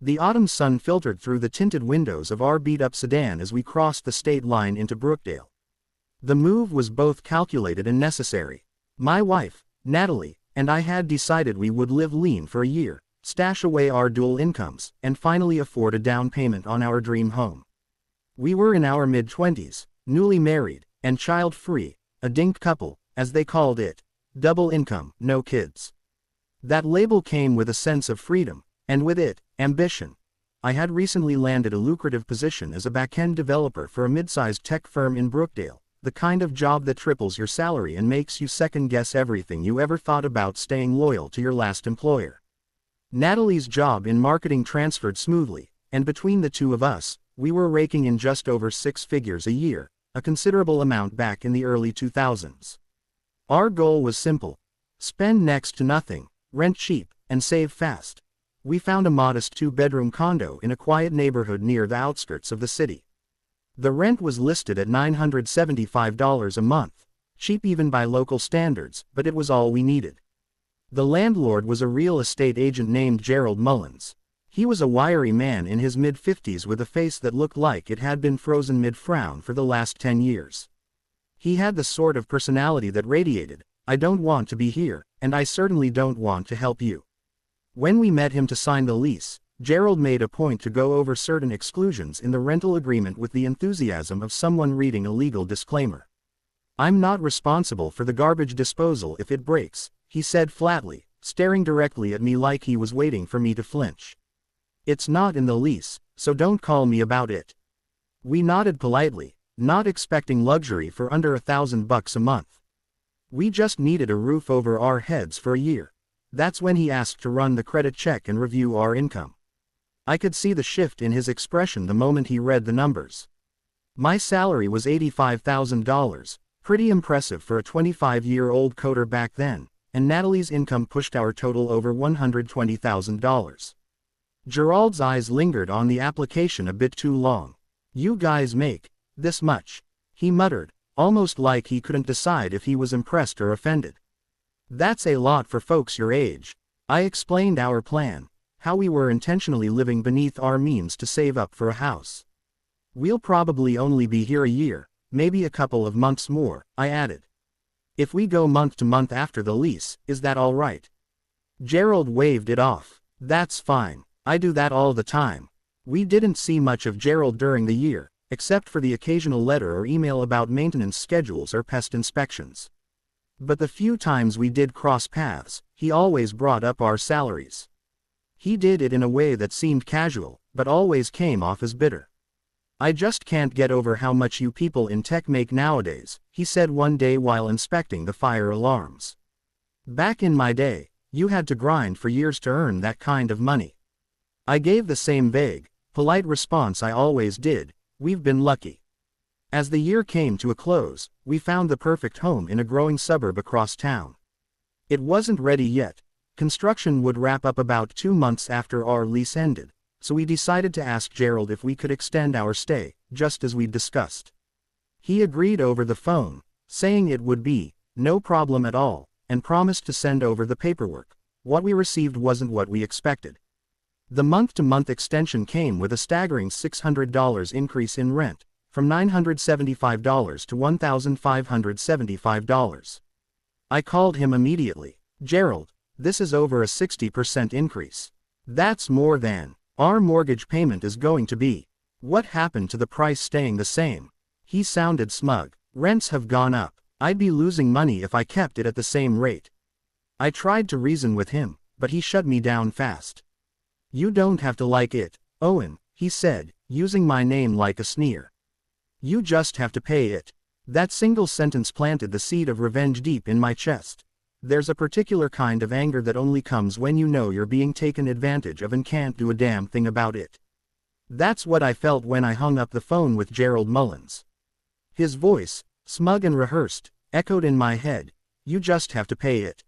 The autumn sun filtered through the tinted windows of our beat-up sedan as we crossed the state line into Brookdale. The move was both calculated and necessary. My wife, Natalie, and I had decided we would live lean for a year, stash away our dual incomes, and finally afford a down payment on our dream home. We were in our mid-20s, newly married, and child-free, a dink couple, as they called it. Double income, no kids. That label came with a sense of freedom, and with it, ambition. I had recently landed a lucrative position as a back-end developer for a mid-sized tech firm in Brookdale, the kind of job that triples your salary and makes you second-guess everything you ever thought about staying loyal to your last employer. Natalie's job in marketing transferred smoothly, and between the two of us, we were raking in just over 6 figures a year, a considerable amount back in the early 2000s. Our goal was simple: spend next to nothing, rent cheap, and save fast. We found a modest 2-bedroom condo in a quiet neighborhood near the outskirts of the city. The rent was listed at $975 a month, cheap even by local standards, but it was all we needed. The landlord was a real estate agent named Gerald Mullins. He was a wiry man in his mid-50s with a face that looked like it had been frozen mid-frown for the last 10 years. He had the sort of personality that radiated, "I don't want to be here, and I certainly don't want to help you." When we met him to sign the lease, Gerald made a point to go over certain exclusions in the rental agreement with the enthusiasm of someone reading a legal disclaimer. "I'm not responsible for the garbage disposal if it breaks," he said flatly, staring directly at me like he was waiting for me to flinch. "It's not in the lease, so don't call me about it." We nodded politely, not expecting luxury for under $1,000 a month. We just needed a roof over our heads for a year. That's when he asked to run the credit check and review our income. I could see the shift in his expression the moment he read the numbers. My salary was $85,000, pretty impressive for a 25-year-old coder back then, and Natalie's income pushed our total over $120,000. Gerald's eyes lingered on the application a bit too long. "You guys make this much," he muttered, almost like he couldn't decide if he was impressed or offended. "That's a lot for folks your age." I explained our plan, how we were intentionally living beneath our means to save up for a house. "We'll probably only be here a year, maybe a couple of months more," I added. "If we go month to month after the lease, is that all right?" Gerald waved it off. "That's fine. I do that all the time." We didn't see much of Gerald during the year, except for the occasional letter or email about maintenance schedules or pest inspections. But the few times we did cross paths, he always brought up our salaries. He did it in a way that seemed casual, but always came off as bitter. "I just can't get over how much you people in tech make nowadays," he said one day while inspecting the fire alarms. "Back in my day, you had to grind for years to earn that kind of money." I gave the same vague, polite response I always did: "We've been lucky." As the year came to a close, we found the perfect home in a growing suburb across town. It wasn't ready yet. Construction would wrap up about 2 months after our lease ended, so we decided to ask Gerald if we could extend our stay, just as we'd discussed. He agreed over the phone, saying it would be no problem at all, and promised to send over the paperwork. What we received wasn't what we expected. The month-to-month extension came with a staggering $600 increase in rent, from $975 to $1,575. I called him immediately. "Gerald, this is over a 60% increase. That's more than our mortgage payment is going to be." "What happened to the price staying the same?" He sounded smug. "Rents have gone up. I'd be losing money if I kept it at the same rate." I tried to reason with him, but he shut me down fast. "You don't have to like it, Owen," he said, using my name like a sneer. "You just have to pay it." That single sentence planted the seed of revenge deep in my chest. There's a particular kind of anger that only comes when you know you're being taken advantage of and can't do a damn thing about it. That's what I felt when I hung up the phone with Gerald Mullins. His voice, smug and rehearsed, echoed in my head: "You just have to pay it."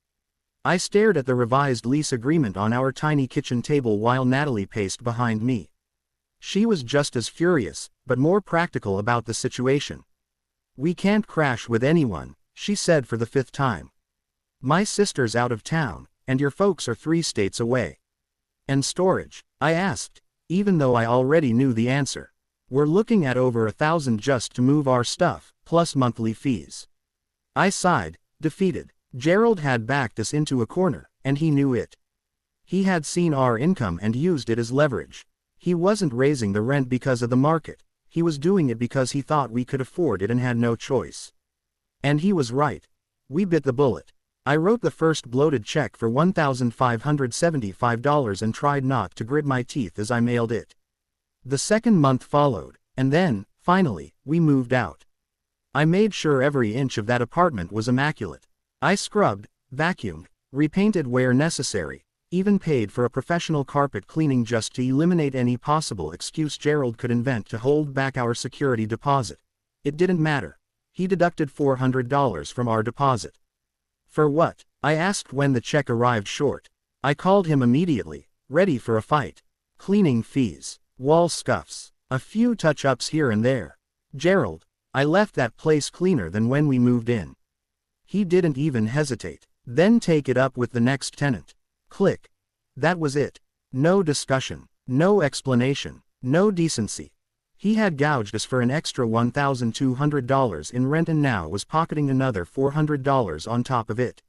I stared at the revised lease agreement on our tiny kitchen table while Natalie paced behind me. She was just as furious, but more practical about the situation. "We can't crash with anyone," she said for the 5th time. "My sister's out of town, and your folks are 3 states away." "And storage?" I asked, even though I already knew the answer. We're looking at over $1,000 just to move our stuff, plus monthly fees. I sighed, defeated. Gerald had backed us into a corner, and he knew it. He had seen our income and used it as leverage. He wasn't raising the rent because of the market. He was doing it because he thought we could afford it and had no choice. And he was right. We bit the bullet. I wrote the first bloated check for $1,575 and tried not to grit my teeth as I mailed it. The second month followed, and then, finally, we moved out. I made sure every inch of that apartment was immaculate. I scrubbed, vacuumed, repainted where necessary, even paid for a professional carpet cleaning just to eliminate any possible excuse Gerald could invent to hold back our security deposit. It didn't matter. He deducted $400 from our deposit. For what? I asked when the check arrived short. I called him immediately, ready for a fight. Cleaning fees, wall scuffs, a few touch-ups here and there. Gerald, I left that place cleaner than when we moved in. He didn't even hesitate. Then take it up with the next tenant. Click. That was it. No discussion, no explanation, no decency. He had gouged us for an extra $1,200 in rent and now was pocketing another $400 on top of it.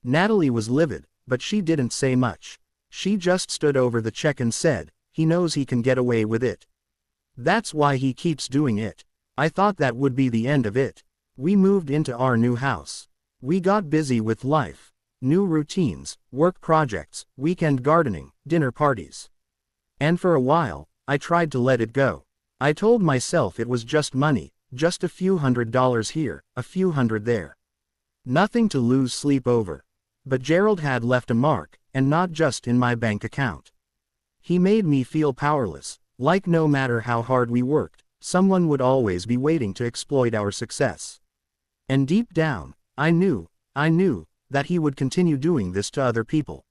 Natalie was livid, but she didn't say much. She just stood over the check and said, "He knows he can get away with it. That's why he keeps doing it." I thought that would be the end of it. We moved into our new house. We got busy with life. New routines, work projects, weekend gardening, dinner parties. And for a while, I tried to let it go. I told myself it was just money, just a few $100s here, a few hundred there. Nothing to lose sleep over. But Gerald had left a mark, and not just in my bank account. He made me feel powerless, like no matter how hard we worked, someone would always be waiting to exploit our success. And deep down, I knew that he would continue doing this to other people.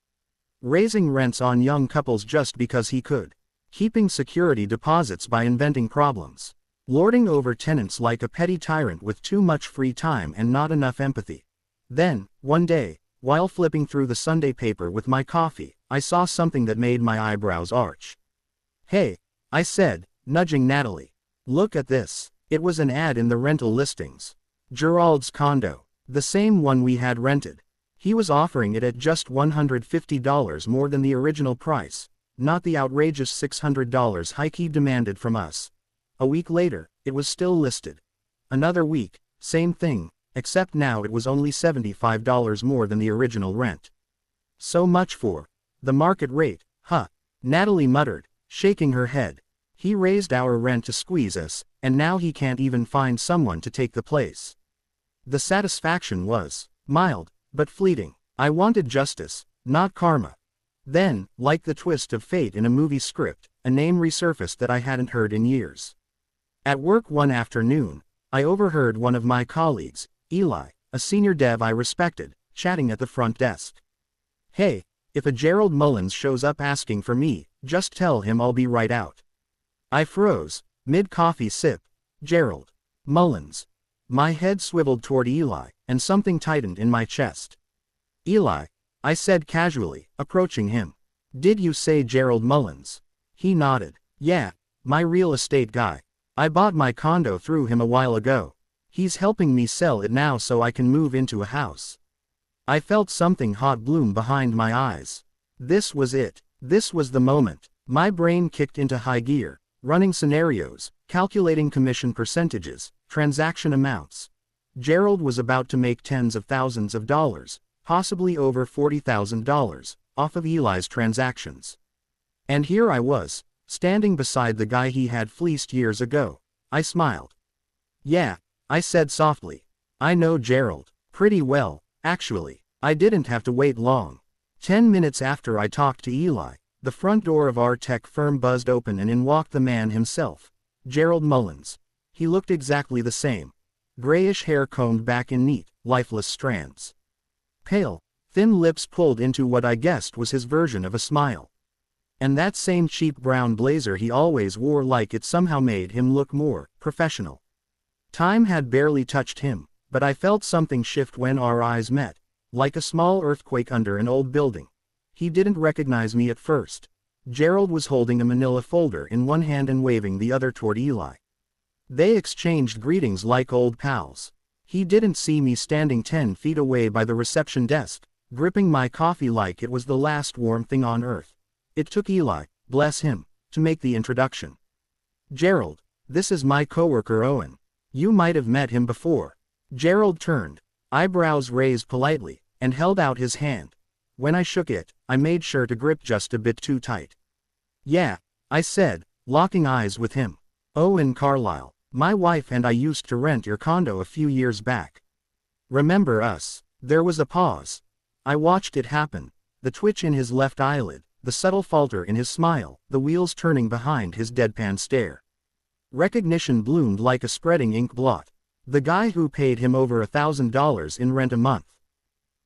Raising rents on young couples just because he could. Keeping security deposits by inventing problems. Lording over tenants like a petty tyrant with too much free time and not enough empathy. Then, one day, while flipping through the Sunday paper with my coffee, I saw something that made my eyebrows arch. "Hey," I said, nudging Natalie. "Look at this." It was an ad in the rental listings. Gerald's condo. The same one we had rented. He was offering it at just $150 more than the original price, not the outrageous $600 hike he demanded from us. A week later, it was still listed. Another week, same thing, except now it was only $75 more than the original rent. So much for the market rate, huh? Natalie muttered, shaking her head. He raised our rent to squeeze us, and now he can't even find someone to take the place. The satisfaction was mild, but fleeting. I wanted justice, not karma. Then, like the twist of fate in a movie script, a name resurfaced that I hadn't heard in years. At work one afternoon, I overheard one of my colleagues, Eli, a senior dev I respected, chatting at the front desk. "Hey, if a Gerald Mullins shows up asking for me, just tell him I'll be right out." I froze, mid-coffee sip. Gerald Mullins. My head swiveled toward Eli, and something tightened in my chest. "Eli," I said casually, approaching him. "Did you say Gerald Mullins?" He nodded. "Yeah, my real estate guy. I bought my condo through him a while ago. He's helping me sell it now so I can move into a house." I felt something hot bloom behind my eyes. This was it. This was the moment. My brain kicked into high gear, running scenarios, calculating commission percentages, transaction amounts. Gerald was about to make tens of thousands of dollars, possibly over $40,000, off of Eli's transactions. And here I was, standing beside the guy he had fleeced years ago. I smiled. "Yeah," I said softly. "I know Gerald pretty well, actually." I didn't have to wait long. 10 minutes after I talked to Eli, the front door of our tech firm buzzed open and in walked the man himself, Gerald Mullins. He looked exactly the same. Grayish hair combed back in neat, lifeless strands. Pale, thin lips pulled into what I guessed was his version of a smile. And that same cheap brown blazer he always wore, like it somehow made him look more professional. Time had barely touched him, but I felt something shift when our eyes met, like a small earthquake under an old building. He didn't recognize me at first. Gerald was holding a manila folder in one hand and waving the other toward Eli. They exchanged greetings like old pals. He didn't see me standing 10 feet away by the reception desk, gripping my coffee like it was the last warm thing on earth. It took Eli, bless him, to make the introduction. Gerald, this is my coworker Owen. You might have met him before. Gerald turned, eyebrows raised politely, and held out his hand. When I shook it, I made sure to grip just a bit too tight. Yeah, I said, locking eyes with him. Owen Carlisle. My wife and I used to rent your condo a few years back. Remember us? There was a pause. I watched it happen, the twitch in his left eyelid, the subtle falter in his smile, the wheels turning behind his deadpan stare. Recognition bloomed like a spreading ink blot. The guy who paid him over $1,000 in rent a month.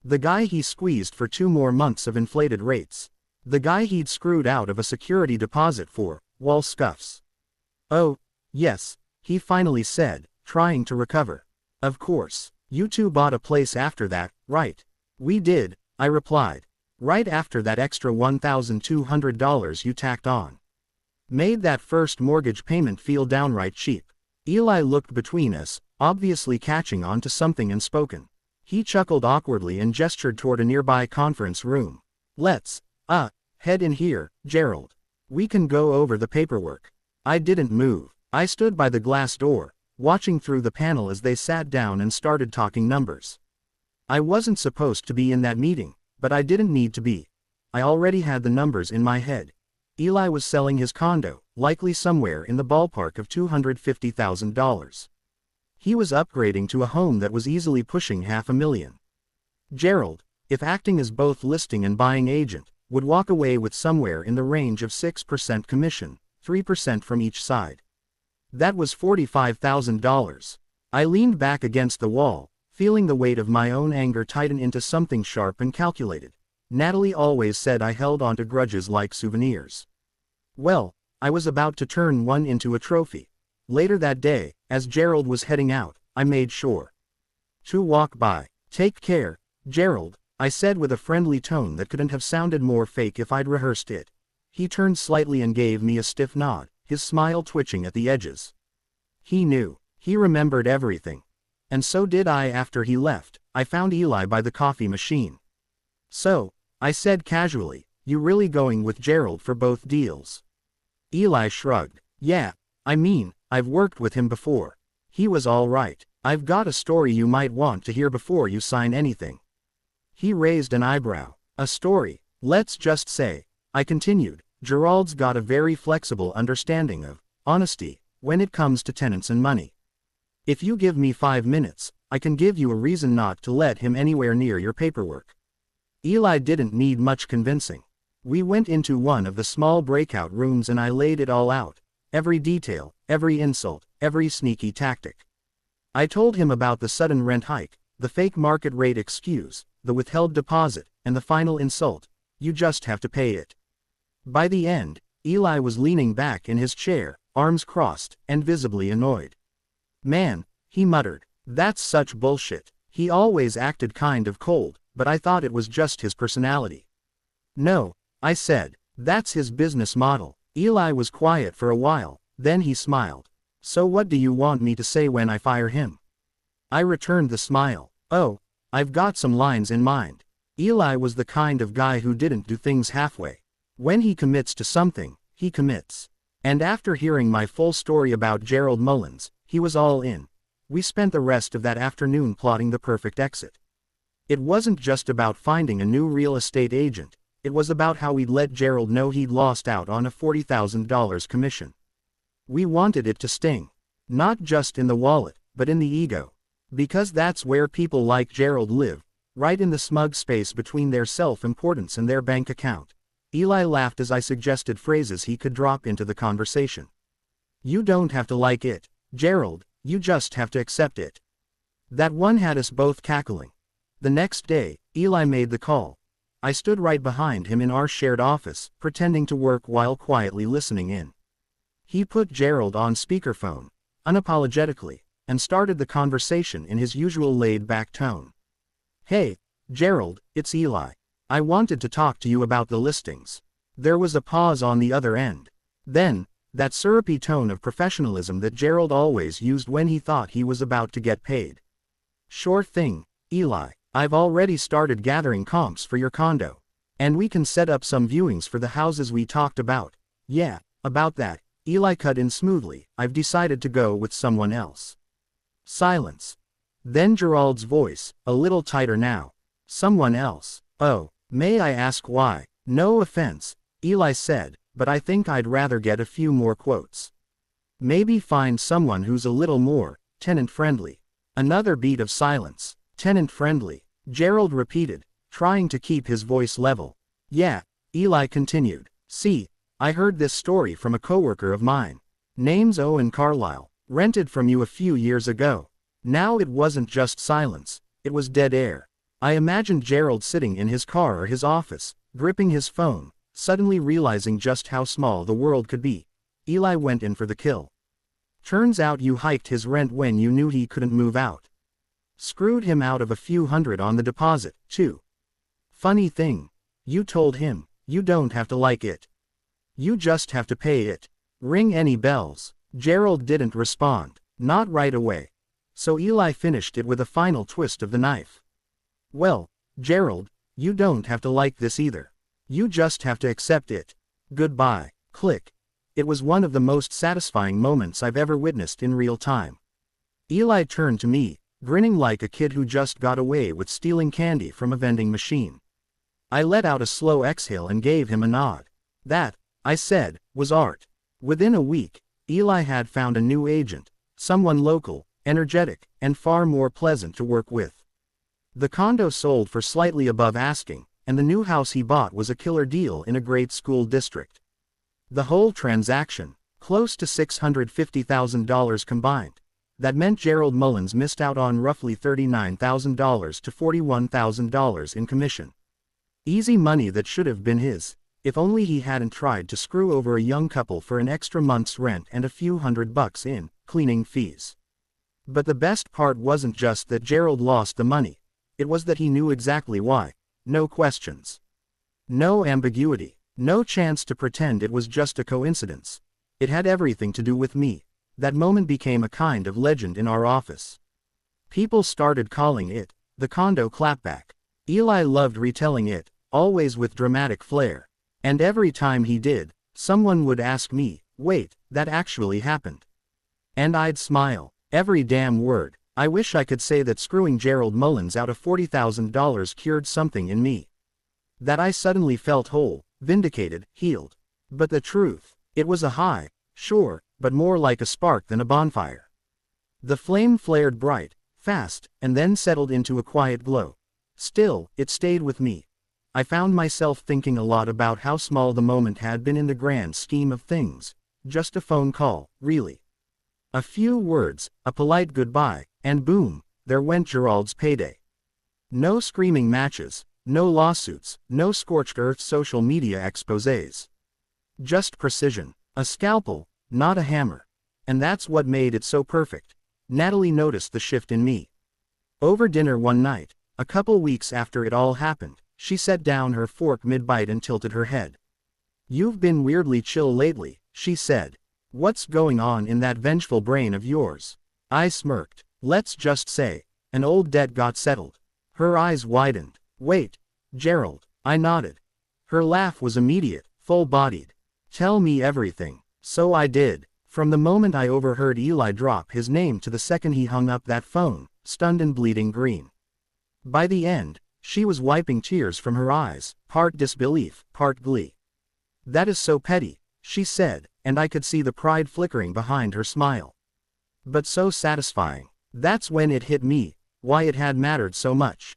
The guy he squeezed for 2 more months of inflated rates. The guy he'd screwed out of a security deposit for wall scuffs. Oh, yes, he finally said, trying to recover. Of course, you two bought a place after that, right? We did, I replied. Right after that extra $1,200 you tacked on. Made that first mortgage payment feel downright cheap. Eli looked between us, obviously catching on to something unspoken. He chuckled awkwardly and gestured toward a nearby conference room. Let's, head in here, Gerald. We can go over the paperwork. I didn't move. I stood by the glass door, watching through the panel as they sat down and started talking numbers. I wasn't supposed to be in that meeting, but I didn't need to be. I already had the numbers in my head. Eli was selling his condo, likely somewhere in the ballpark of $250,000. He was upgrading to a home that was easily pushing $500,000. Gerald, if acting as both listing and buying agent, would walk away with somewhere in the range of 6% commission, 3% from each side. That was $45,000. I leaned back against the wall, feeling the weight of my own anger tighten into something sharp and calculated. Natalie always said I held onto grudges like souvenirs. Well, I was about to turn one into a trophy. Later that day, as Gerald was heading out, I made sure to walk by. Take care, Gerald, I said with a friendly tone that couldn't have sounded more fake if I'd rehearsed it. He turned slightly and gave me a stiff nod, his smile twitching at the edges. He knew. He remembered everything. And so did I after he left. I found Eli by the coffee machine. So, I said casually, you really going with Gerald for both deals? Eli shrugged. Yeah, I mean, I've worked with him before. He was all right. I've got a story you might want to hear before you sign anything. He raised an eyebrow. A story, let's just say. I continued. Gerald's got a very flexible understanding of honesty when it comes to tenants and money. If you give me 5 minutes, I can give you a reason not to let him anywhere near your paperwork. Eli didn't need much convincing. We went into one of the small breakout rooms and I laid it all out. Every detail, every insult, every sneaky tactic. I told him about the sudden rent hike, the fake market rate excuse, the withheld deposit, and the final insult. You just have to pay it. By the end, Eli was leaning back in his chair, arms crossed, and visibly annoyed. Man, he muttered, that's such bullshit. He always acted kind of cold, but I thought it was just his personality. No, I said, that's his business model. Eli was quiet for a while, then he smiled. So what do you want me to say when I fire him? I returned the smile. Oh, I've got some lines in mind. Eli was the kind of guy who didn't do things halfway. When he commits to something, he commits. And after hearing my full story about Gerald Mullins, he was all in. We spent the rest of that afternoon plotting the perfect exit. It wasn't just about finding a new real estate agent, it was about how we'd let Gerald know he'd lost out on a $40,000 commission. We wanted it to sting. Not just in the wallet, but in the ego. Because that's where people like Gerald live, right in the smug space between their self-importance and their bank account. Eli laughed as I suggested phrases he could drop into the conversation. You don't have to like it, Gerald, you just have to accept it. That one had us both cackling. The next day, Eli made the call. I stood right behind him in our shared office, pretending to work while quietly listening in. He put Gerald on speakerphone, unapologetically, and started the conversation in his usual laid-back tone. Hey, Gerald, it's Eli. I wanted to talk to you about the listings. There was a pause on the other end. Then, that syrupy tone of professionalism that Gerald always used when he thought he was about to get paid. Sure thing, Eli. I've already started gathering comps for your condo. And we can set up some viewings for the houses we talked about. Yeah, about that, Eli cut in smoothly. I've decided to go with someone else. Silence. Then Gerald's voice, a little tighter now. Someone else. Oh, may I ask why? No offense, Eli said, but I think I'd rather get a few more quotes. Maybe find someone who's a little more tenant-friendly. Another beat of silence. Tenant-friendly, Gerald repeated, trying to keep his voice level. Yeah, Eli continued. See, I heard this story from a coworker of mine. Name's Owen Carlisle. Rented from you a few years ago. Now it wasn't just silence, it was dead air. I imagined Gerald sitting in his car or his office, gripping his phone, suddenly realizing just how small the world could be. Eli went in for the kill. Turns out you hiked his rent when you knew he couldn't move out. Screwed him out of a few hundred on the deposit, too. Funny thing. You told him, you don't have to like it. You just have to pay it. Ring any bells? Gerald didn't respond. Not right away. So Eli finished it with a final twist of the knife. Well, Gerald, you don't have to like this either. You just have to accept it. Goodbye. Click. It was one of the most satisfying moments I've ever witnessed in real time. Eli turned to me, grinning like a kid who just got away with stealing candy from a vending machine. I let out a slow exhale and gave him a nod. That, I said, was art. Within a week, Eli had found a new agent, someone local, energetic, and far more pleasant to work with. The condo sold for slightly above asking, and the new house he bought was a killer deal in a great school district. The whole transaction, close to $650,000 combined. That meant Gerald Mullins missed out on roughly $39,000 to $41,000 in commission. Easy money that should have been his, if only he hadn't tried to screw over a young couple for an extra month's rent and a few $100 in cleaning fees. But the best part wasn't just that Gerald lost the money, it was that he knew exactly why. No questions. No ambiguity. No chance to pretend it was just a coincidence. It had everything to do with me. That moment became a kind of legend in our office. People started calling it the condo clapback. Eli loved retelling it, always with dramatic flair. And every time he did, someone would ask me, wait, that actually happened. And I'd smile. Every damn word. I wish I could say that screwing Gerald Mullins out of $40,000 cured something in me. That I suddenly felt whole, vindicated, healed. But the truth, it was a high, sure, but more like a spark than a bonfire. The flame flared bright, fast, and then settled into a quiet glow. Still, it stayed with me. I found myself thinking a lot about how small the moment had been in the grand scheme of things. Just a phone call, really. A few words, a polite goodbye, and boom, there went Gerald's payday. No screaming matches, no lawsuits, no scorched earth social media exposés. Just precision. A scalpel, not a hammer. And that's what made it so perfect. Natalie noticed the shift in me. Over dinner one night, a couple weeks after it all happened, she set down her fork mid-bite and tilted her head. You've been weirdly chill lately, she said. What's going on in that vengeful brain of yours? I smirked. Let's just say, an old debt got settled. Her eyes widened. Wait, Gerald. I nodded. Her laugh was immediate, full-bodied. Tell me everything. So I did. From the moment I overheard Eli drop his name to the second he hung up that phone, stunned and bleeding green. By the end, she was wiping tears from her eyes, part disbelief, part glee. That is so petty, she said, and I could see the pride flickering behind her smile. But so satisfying. That's when it hit me, why it had mattered so much.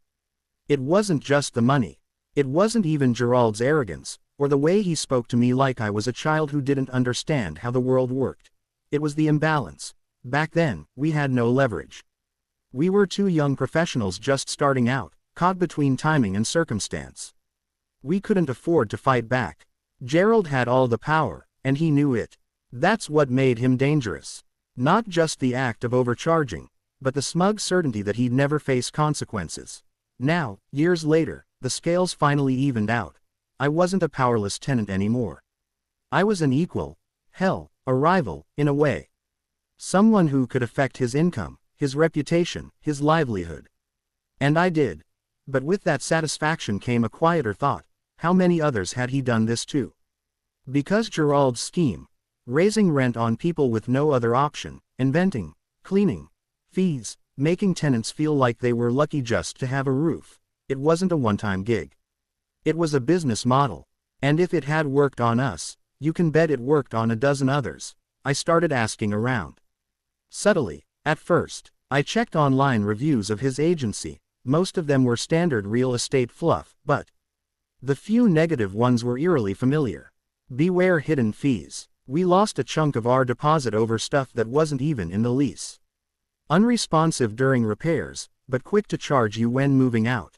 It wasn't just the money. It wasn't even Gerald's arrogance, or the way he spoke to me like I was a child who didn't understand how the world worked. It was the imbalance. Back then, we had no leverage. We were two young professionals just starting out, caught between timing and circumstance. We couldn't afford to fight back. Gerald had all the power, and he knew it. That's what made him dangerous. Not just the act of overcharging, but the smug certainty that he'd never face consequences. Now, years later, the scales finally evened out. I wasn't a powerless tenant anymore. I was an equal, hell, a rival, in a way. Someone who could affect his income, his reputation, his livelihood. And I did. But with that satisfaction came a quieter thought: how many others had he done this to? Because Gerald's scheme, raising rent on people with no other option, inventing, cleaning, fees, making tenants feel like they were lucky just to have a roof, it wasn't a one-time gig. It was a business model. And if it had worked on us, you can bet it worked on a dozen others. I started asking around. Subtly, at first, I checked online reviews of his agency. Most of them were standard real estate fluff, but the few negative ones were eerily familiar. Beware hidden fees. We lost a chunk of our deposit over stuff that wasn't even in the lease. Unresponsive during repairs, but quick to charge you when moving out.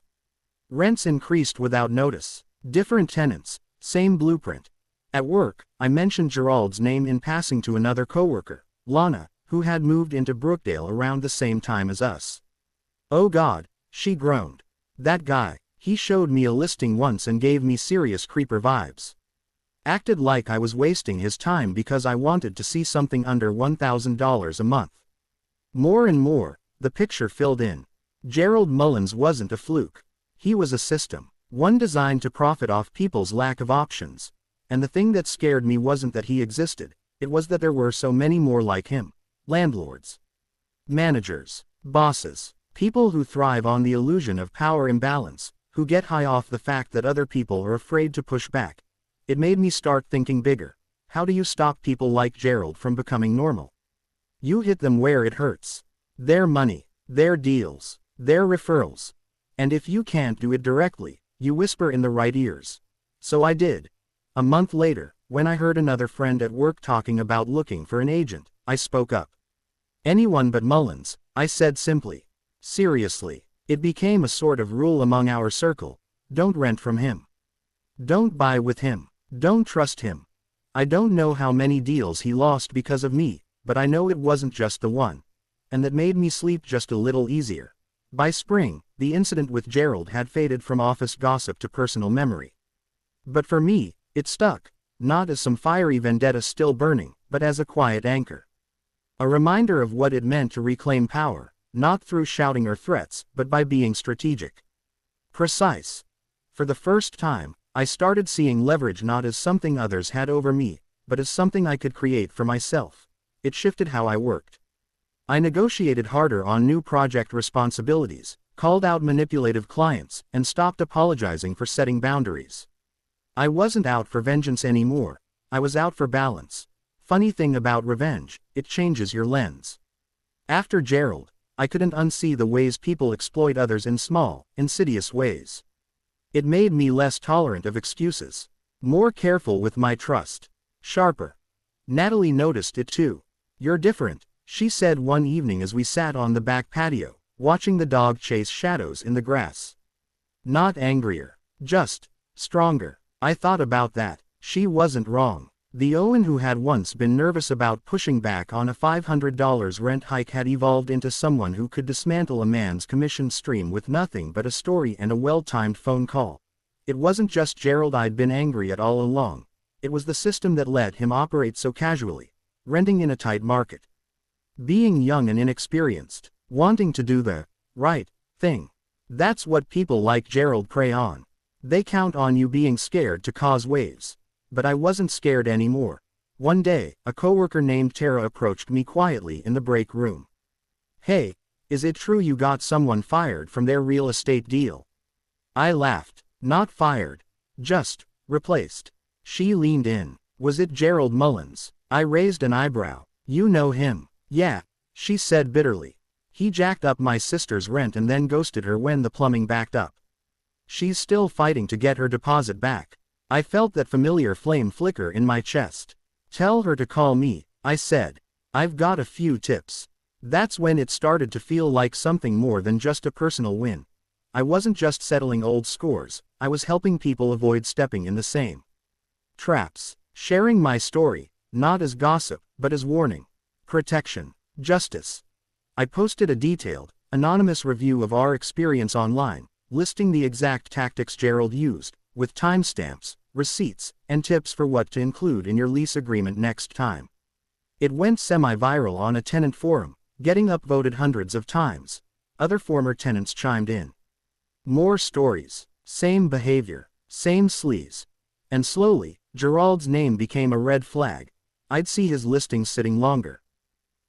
Rents increased without notice. Different tenants, same blueprint. At work, I mentioned Gerald's name in passing to another coworker, Lana, who had moved into Brookdale around the same time as us. "Oh God," she groaned. "That guy, he showed me a listing once and gave me serious creeper vibes. Acted like I was wasting his time because I wanted to see something under $1,000 a month." More and more, the picture filled in. Gerald Mullins wasn't a fluke. He was a system, one designed to profit off people's lack of options. And the thing that scared me wasn't that he existed, it was that there were so many more like him. Landlords, managers, bosses, people who thrive on the illusion of power imbalance, who get high off the fact that other people are afraid to push back. It made me start thinking bigger. How do you stop people like Gerald from becoming normal? You hit them where it hurts. Their money, their deals, their referrals. And if you can't do it directly, you whisper in the right ears. So I did. A month later, when I heard another friend at work talking about looking for an agent, I spoke up. "Anyone but Mullins," I said simply. Seriously, it became a sort of rule among our circle: don't rent from him. Don't buy with him. Don't trust him. I don't know how many deals he lost because of me, but I know it wasn't just the one. And that made me sleep just a little easier. By spring, the incident with Gerald had faded from office gossip to personal memory. But for me, it stuck, not as some fiery vendetta still burning, but as a quiet anchor. A reminder of what it meant to reclaim power, not through shouting or threats, but by being strategic. Precise. For the first time, I started seeing leverage not as something others had over me, but as something I could create for myself. It shifted how I worked. I negotiated harder on new project responsibilities, called out manipulative clients, and stopped apologizing for setting boundaries. I wasn't out for vengeance anymore. I was out for balance. Funny thing about revenge, it changes your lens. After Gerald, I couldn't unsee the ways people exploit others in small, insidious ways. It made me less tolerant of excuses, more careful with my trust, sharper. Natalie noticed it too. "You're different," she said one evening as we sat on the back patio, watching the dog chase shadows in the grass. "Not angrier, just stronger." I thought about that. She wasn't wrong. The Owen who had once been nervous about pushing back on a $500 rent hike had evolved into someone who could dismantle a man's commission stream with nothing but a story and a well-timed phone call. It wasn't just Gerald I'd been angry at all along. It was the system that let him operate so casually, renting in a tight market. Being young and inexperienced, wanting to do the right thing. That's what people like Gerald prey on. They count on you being scared to cause waves. But I wasn't scared anymore. One day, a coworker named Tara approached me quietly in the break room. "Hey, is it true you got someone fired from their real estate deal?" I laughed. "Not fired. Just replaced." She leaned in. "Was it Gerald Mullins?" I raised an eyebrow. "You know him." "Yeah," she said bitterly. "He jacked up my sister's rent and then ghosted her when the plumbing backed up. She's still fighting to get her deposit back." I felt that familiar flame flicker in my chest. "Tell her to call me," I said. "I've got a few tips." That's when it started to feel like something more than just a personal win. I wasn't just settling old scores, I was helping people avoid stepping in the same traps. Sharing my story, not as gossip, but as warning. Protection. Justice. I posted a detailed, anonymous review of our experience online, listing the exact tactics Gerald used, with timestamps, receipts, and tips for what to include in your lease agreement next time. It went semi-viral on a tenant forum, getting upvoted hundreds of times. Other former tenants chimed in. More stories, same behavior, same sleaze. And slowly, Gerald's name became a red flag. I'd see his listings sitting longer.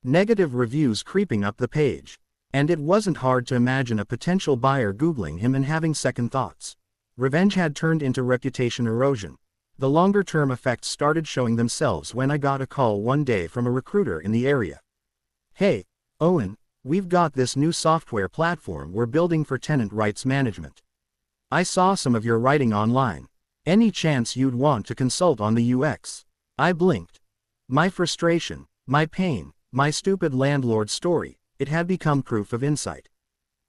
Negative reviews creeping up the page. And it wasn't hard to imagine a potential buyer Googling him and having second thoughts. Revenge had turned into reputation erosion. The longer-term effects started showing themselves when I got a call one day from a recruiter in the area. "Hey, Owen, we've got this new software platform we're building for tenant rights management. I saw some of your writing online. Any chance you'd want to consult on the UX?" I blinked. My frustration, my pain, my stupid landlord story, it had become proof of insight.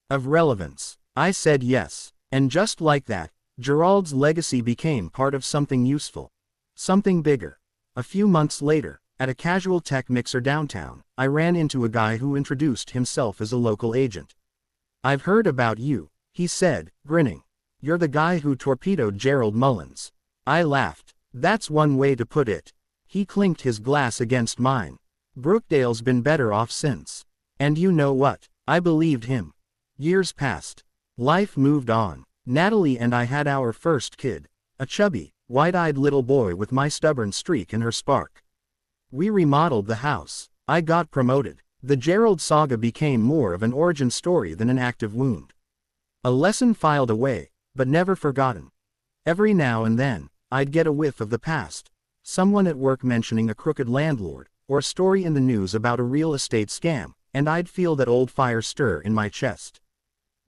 Of relevance. I said yes. And just like that, Gerald's legacy became part of something useful. Something bigger. A few months later, at a casual tech mixer downtown, I ran into a guy who introduced himself as a local agent. "I've heard about you," he said, grinning. "You're the guy who torpedoed Gerald Mullins." I laughed. "That's one way to put it." He clinked his glass against mine. "Brookdale's been better off since." And you know what? I believed him. Years passed. Life moved on. Natalie and I had our first kid. A chubby, wide-eyed little boy with my stubborn streak in her spark. We remodeled the house. I got promoted. The Gerald saga became more of an origin story than an active wound. A lesson filed away, but never forgotten. Every now and then, I'd get a whiff of the past. Someone at work mentioning a crooked landlord, or a story in the news about a real estate scam, and I'd feel that old fire stir in my chest.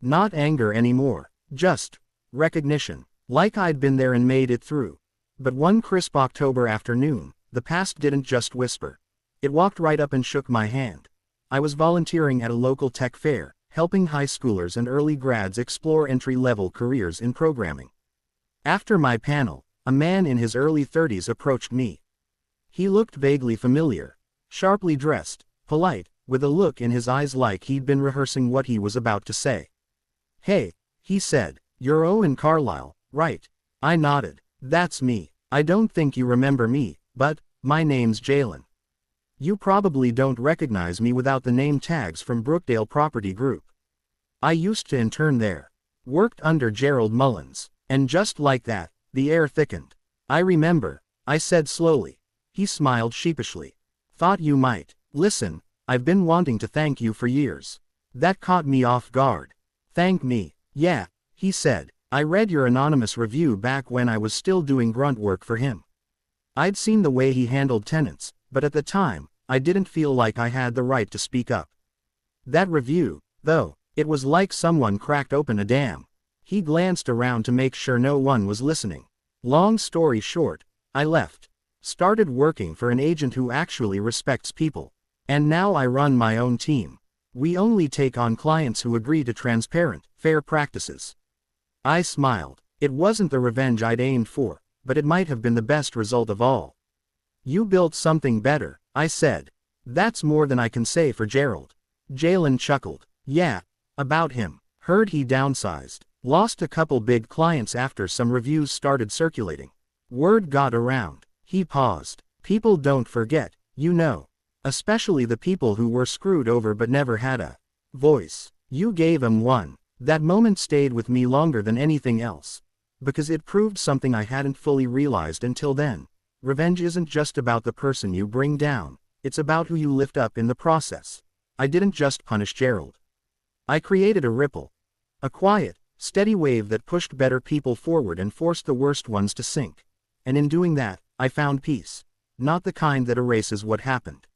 Not anger anymore, just recognition, like I'd been there and made it through. But one crisp October afternoon, the past didn't just whisper. It walked right up and shook my hand. I was volunteering at a local tech fair, helping high schoolers and early grads explore entry-level careers in programming. After my panel, a man in his early 30s approached me. He looked vaguely familiar, sharply dressed, polite, with a look in his eyes like he'd been rehearsing what he was about to say. "Hey," he said, "you're Owen Carlisle, right?" I nodded. "That's me. I don't think you remember me, but my name's Jalen. You probably don't recognize me without the name tags from Brookdale Property Group. I used to intern there. Worked under Gerald Mullins." And just like that, the air thickened. "I remember," I said slowly. He smiled sheepishly. "Thought you might. Listen, I've been wanting to thank you for years." That caught me off guard. "Thank me?" "Yeah," he said. "I read your anonymous review back when I was still doing grunt work for him. I'd seen the way he handled tenants, but at the time, I didn't feel like I had the right to speak up. That review, though, it was like someone cracked open a dam." He glanced around to make sure no one was listening. Long story short, I left. Started working for an agent who actually respects people. And now I run my own team. We only take on clients who agree to transparent, fair practices. I smiled. It wasn't the revenge I'd aimed for, but it might have been the best result of all. "You built something better," I said. "That's more than I can say for Gerald." Jalen chuckled. "Yeah, about him. Heard he downsized. Lost a couple big clients after some reviews started circulating. Word got around." He paused. "People don't forget, you know. Especially the people who were screwed over but never had a voice. You gave 'em one." That moment stayed with me longer than anything else. Because it proved something I hadn't fully realized until then. Revenge isn't just about the person you bring down, it's about who you lift up in the process. I didn't just punish Gerald. I created a ripple. A quiet, steady wave that pushed better people forward and forced the worst ones to sink. And in doing that, I found peace. Not the kind that erases what happened.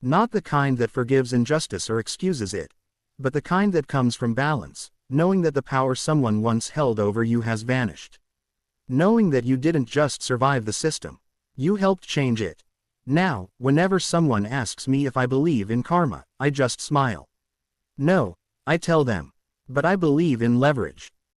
Not the kind that forgives injustice or excuses it. But the kind that comes from balance, knowing that the power someone once held over you has vanished. Knowing that you didn't just survive the system. You helped change it. Now, whenever someone asks me if I believe in karma, I just smile. No, I tell them. But I believe in leverage.